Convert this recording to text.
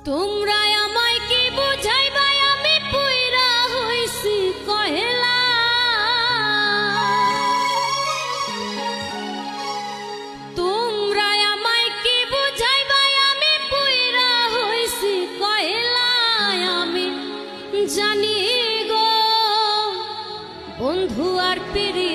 তোমরা আমায় কি বুঝাইবা আমি পুইরা হইছি কয়লা। তোমরা আমায় কি বুঝাইবা আমি পুইরা হইছি কয়লা। আমি জানি গো বন্ধু আর পিরি